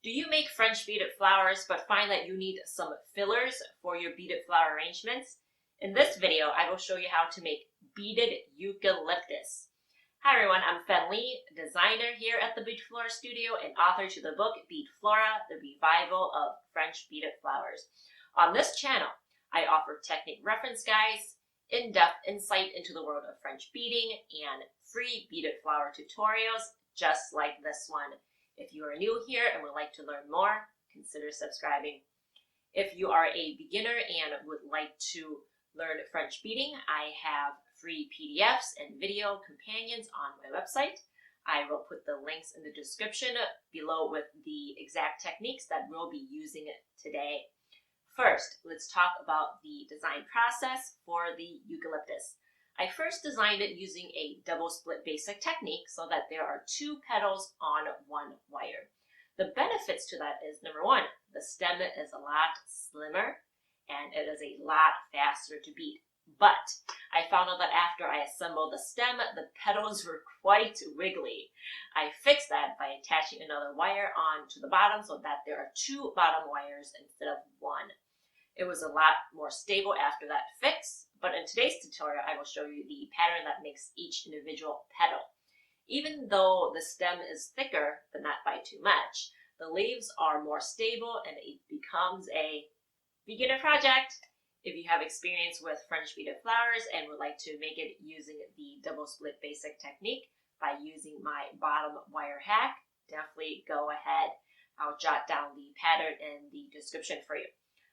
Do you make French beaded flowers but find that you need some fillers for your beaded flower arrangements? In this video, I will show you how to make beaded eucalyptus. Hi everyone, I'm Fen Lee, designer here at the Bead Flora studio and author to the book Bead Flora, the Revival of French Beaded Flowers. On this channel, I offer technique reference guides, in-depth insight into the world of French beading, and free beaded flower tutorials just like this one. If you are new here and would like to learn more, consider subscribing. If you are a beginner and would like to learn French beading, I have free PDFs and video companions on my website. I will put the links in the description below with the exact techniques that we'll be using today. First, let's talk about the design process for the eucalyptus. I first designed it using a double split basic technique so that there are two petals on one wire. The benefits to that is, number one, the stem is a lot slimmer and it is a lot faster to bead. But I found out that after I assembled the stem, the petals were quite wiggly. I fixed that by attaching another wire onto the bottom so that there are two bottom wires instead of one. It was a lot more stable after that fix, but in today's tutorial, I will show you the pattern that makes each individual petal. Even though the stem is thicker, but not by too much, the leaves are more stable and it becomes a beginner project. If you have experience with French beaded flowers and would like to make it using the double split basic technique by using my bottom wire hack, definitely go ahead. I'll jot down the pattern in the description for you.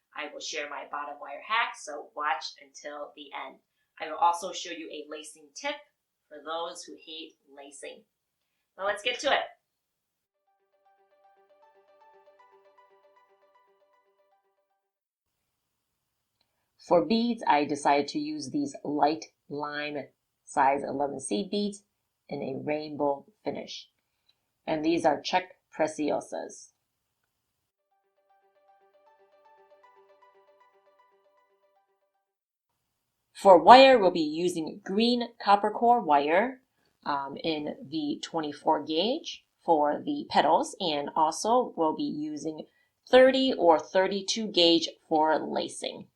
I will share my bottom wire hack, so watch until the end. I will also show you a lacing tip for those who hate lacing. Now let's get to it. For beads, I decided to use these light lime size 11 seed beads in a rainbow finish. And these are Czech preciosas. For wire, we'll be using green copper core wire in the 24 gauge for the petals, and also we'll be using 30 or 32 gauge for lacing.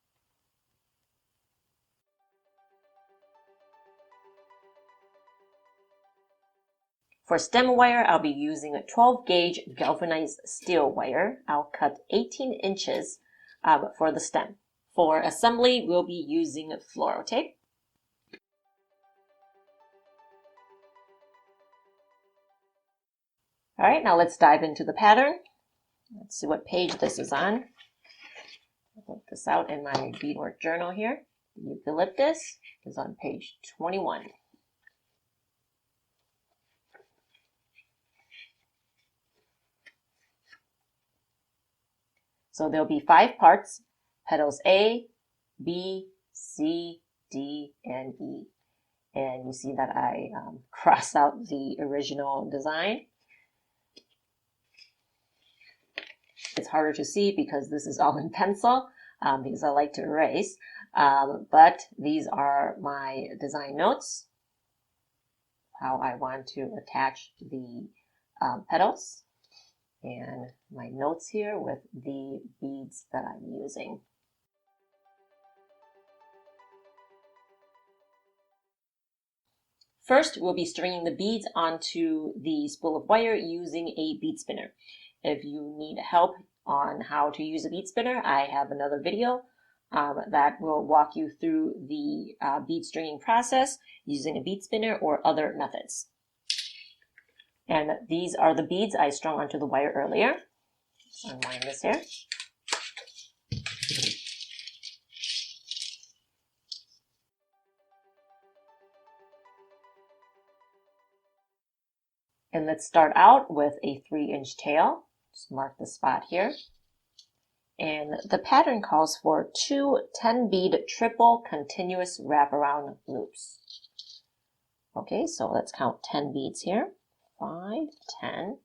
For stem wire, I'll be using a 12 gauge galvanized steel wire. I'll cut 18 inches for the stem. For assembly, we'll be using fluoro tape. All right, now let's dive into the pattern. Let's see what page this is on. I'll put this out in my beadwork journal here. The eucalyptus is on page 21. So there'll be 5 parts. Petals A, B, C, D, and E. And you see that I crossed out the original design. It's harder to see because this is all in pencil because I like to erase. But these are my design notes, how I want to attach the petals. And my notes here with the beads that I'm using. First, we'll be stringing the beads onto the spool of wire using a bead spinner. If you need help on how to use a bead spinner, I have another video that will walk you through the bead stringing process using a bead spinner or other methods. And these are the beads I strung onto the wire earlier. Unwind this here. And let's start out with a 3-inch tail. Just mark the spot here. And the pattern calls for 2 10-bead triple continuous wraparound loops. Okay, so let's count 10 beads here. 5, 10.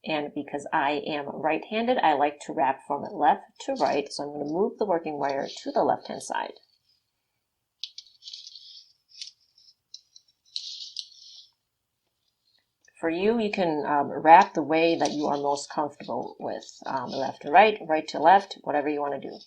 And because I am right-handed, I like to wrap from left to right. So I'm going to move the working wire to the left-hand side. For you, you can wrap the way that you are most comfortable with, left to right, right to left, whatever you want to do.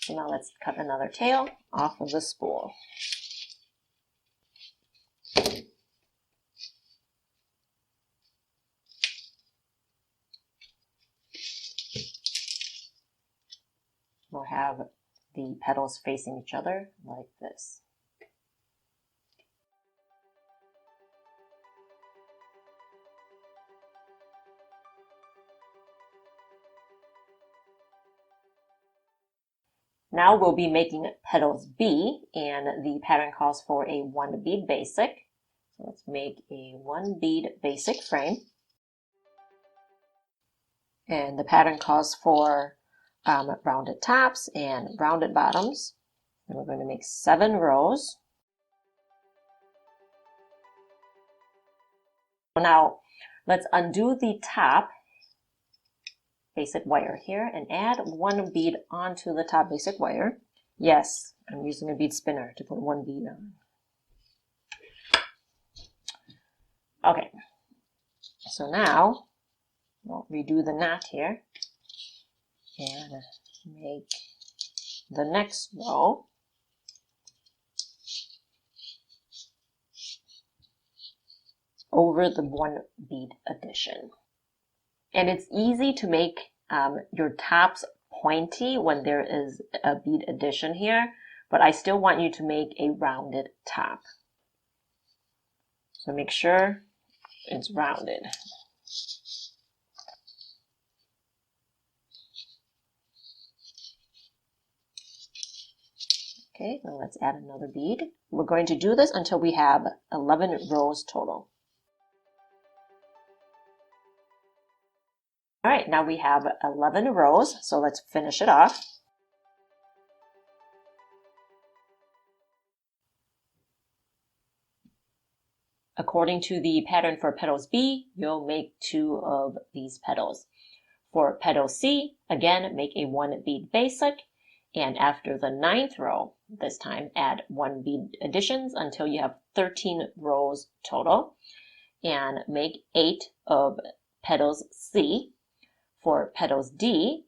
So now let's cut another tail off of the spool. We'll have the petals facing each other like this. Now we'll be making petals B, and the pattern calls for a 1 bead basic. So let's make a 1 bead basic frame. And the pattern calls for rounded tops and rounded bottoms. And we're going to make 7 rows. Now let's undo the top basic wire here and add 1 bead onto the top basic wire. Yes, I'm using a bead spinner to put 1 bead on. Okay, so now we'll redo the knot here and make the next row. Over the 1 bead addition. And it's easy to make your tops pointy when there is a bead addition here, but I still want you to make a rounded top. So make sure it's rounded. Okay, now let's add another bead. We're going to do this until we have 11 rows total. All right, now we have 11 rows, so let's finish it off. According to the pattern for petals B, you'll make 2 of these petals. For petal C, again, make a 1 bead basic, and after the 9th row, this time add 1 bead additions until you have 13 rows total, and make 8 of petals C. For petals D,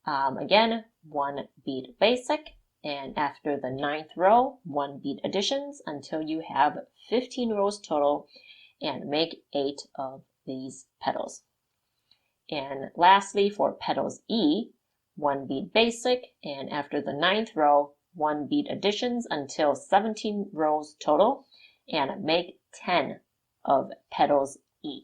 again, 1 bead basic, and after the 9th row, 1 bead additions until you have 15 rows total, and make 8 of these petals. And lastly, for petals E, 1 bead basic, and after the 9th row, 1 bead additions until 17 rows total, and make 10 of petals E.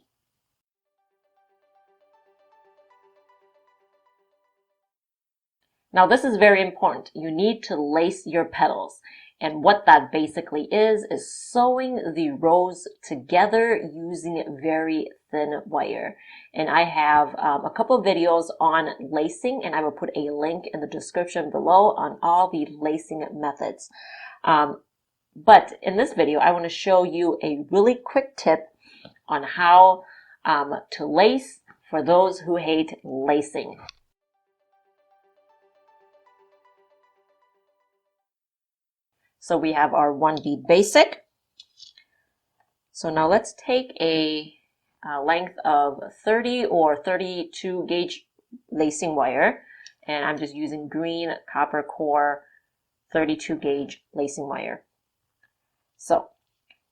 Now this is very important. You need to lace your petals. And what that basically is sewing the rows together using very thin wire. And I have a couple of videos on lacing, and I will put a link in the description below on all the lacing methods. But in this video, I want to show you a really quick tip on how to lace for those who hate lacing. So we have our 1 bead basic. So now let's take a length of 30 or 32 gauge lacing wire, and I'm just using green copper core 32 gauge lacing wire. So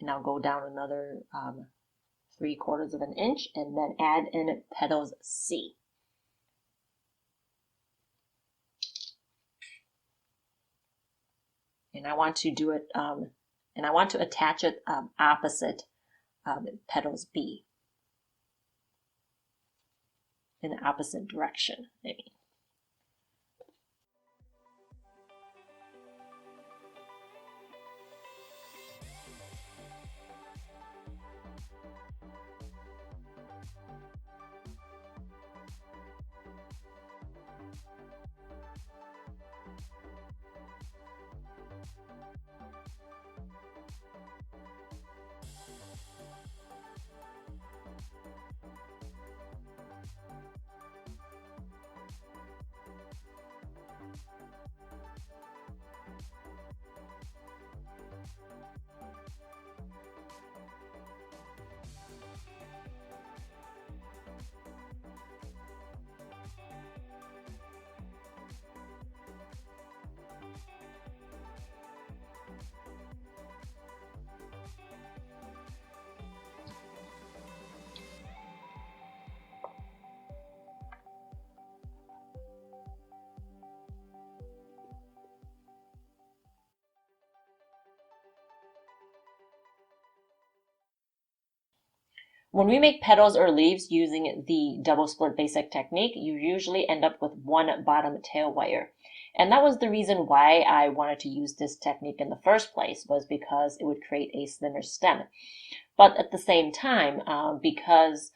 and I'll go down another 3/4 of an inch and then add in petals C. And I want to do it, and I want to attach it opposite petals B, in the opposite direction, I mean. When we make petals or leaves using the double split basic technique, you usually end up with one bottom tail wire. And that was the reason why I wanted to use this technique in the first place, was because it would create a thinner stem. But at the same time, because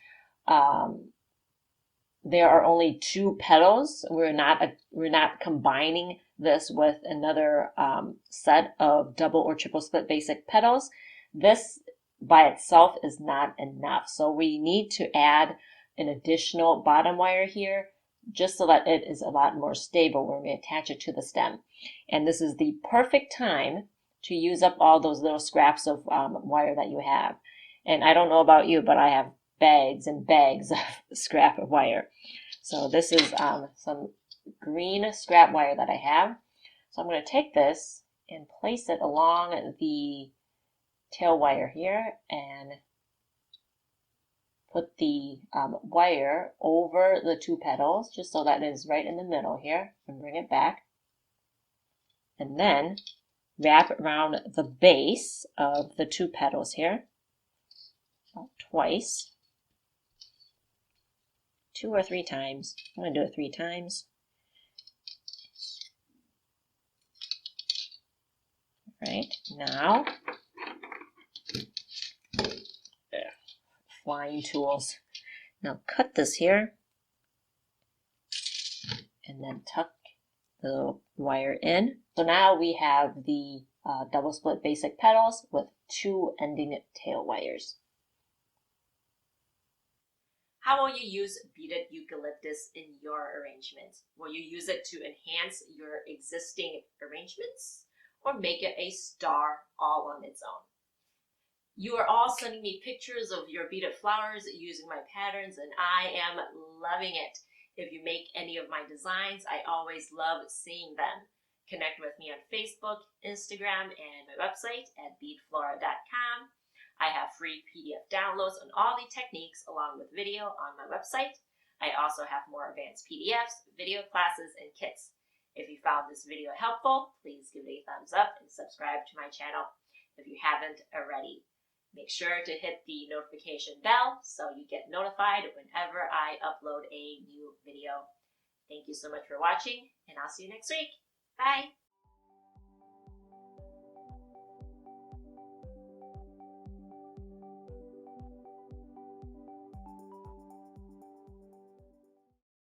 there are only 2 petals, we're not combining this with another set of double or triple split basic petals. This by itself is not enough. So we need to add an additional bottom wire here, just so that it is a lot more stable when we attach it to the stem. And this is the perfect time to use up all those little scraps of wire that you have. And I don't know about you, but I have bags and bags of scrap of wire. So this is some green scrap wire that I have. So I'm going to take this and place it along the tail wire here and put the wire over the 2 petals, just so that it is right in the middle here, and bring it back. And then wrap around the base of the 2 petals here, twice, 2 or 3 times. I'm going to do it 3 times. Right, now, flying tools. Now cut this here and then tuck the wire in. So now we have the double split basic petals with 2 ending tail wires. How will you use beaded eucalyptus in your arrangements? Will you use it to enhance your existing arrangements or make it a star all on its own? You are all sending me pictures of your beaded flowers using my patterns, and I am loving it. If you make any of my designs, I always love seeing them. Connect with me on Facebook, Instagram, and my website at beadflora.com. I have free PDF downloads on all the techniques along with video on my website. I also have more advanced PDFs, video classes, and kits. If you found this video helpful, please give it a thumbs up and subscribe to my channel if you haven't already. Make sure to hit the notification bell so you get notified whenever I upload a new video. Thank you so much for watching, and I'll see you next week. Bye!